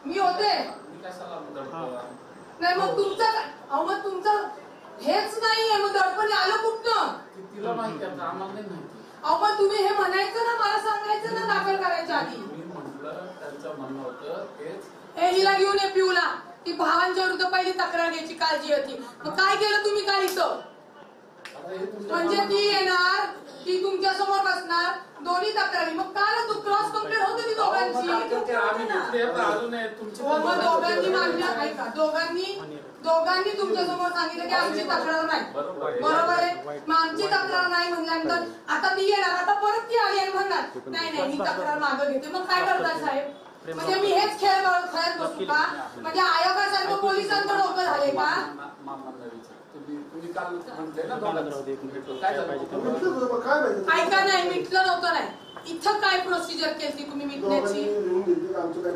मी होते नाही मग तुमचं हेच नाहीये मग दडपण आलं कुठनं तिला माहिती आहे आम्हाला नाही माहिती. अहो पण तुम्ही हे म्हणायचं ना मला सांगायचं ना दाखल करायच्या आधी. मी म्हटलं त्यांचं म्हणणं होतं तेच हिला घेऊन ये पिऊला ती भावांच्या विरुद्ध पहिली तक्रार घ्यायची काळजी होती. मग काय केलं तुम्ही काल इथं म्हणजे ती येणार ती तुमच्या समोर बसणार दोन्ही तक्रारी मग काल तू क्रॉस कंप्लेंट होते ती दोघांची. दोघांनी मागण्या आहे का दोघांनी तुमच्या समोर सांगितलं की आमची तक्रार नाही बरोबर आहे. मग आमची तक्रार नाही म्हणल्यानंतर आता ती येणार आता परत ती आली आणि म्हणणार नाही नाही मी तक्रार मागं घेते. मग काय करताय साहेब म्हणजे मी हेच खेळ खेळत बसू का म्हणजे आयोगासारखं पोलिसांचं डोकं झाले का. ऐका नाही मिटलं नव्हतं नाही इथं काय प्रोसिजर केली तुम्ही मिटण्याची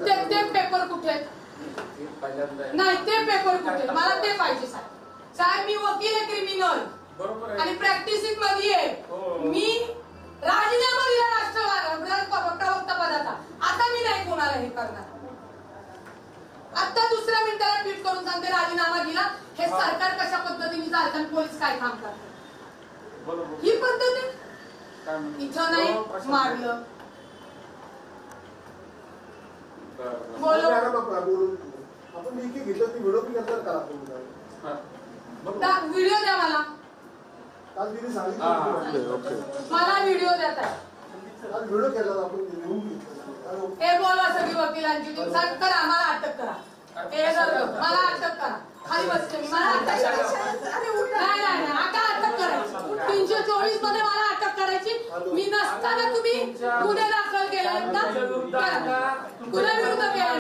ते पेपर कुठे नाही ते पेपर कुठे मला ते पाहिजे साहेब मी वकील आहे क्रिमिनल आणि प्रॅक्टिसिंग मध्ये आहे. मी राजीनामा दिला राष्ट्रवादी पदाचा आता मी नाही कोणाला हे करणार. आता दुसऱ्या मिनिटाला ट्विट करून सांगते राजीनामा दिला. हे सरकार कशा पद्धतीने चालतं पोलीस काय काम करतात ही पद्धत इथं नाही मारलं व्हिडिओ द्या मला व्हिडिओ देत आहे हे बोलवा सगळी वकिलांची करा आम्हाला अटक करा मला अटक करा खाली बसते मी मला अटक नाही आता अटक करायची 324 मध्ये मला अटक करायची. मी नसताना तुम्ही गुन्हे दाखल केले गुन्ह्याविरुद्ध केले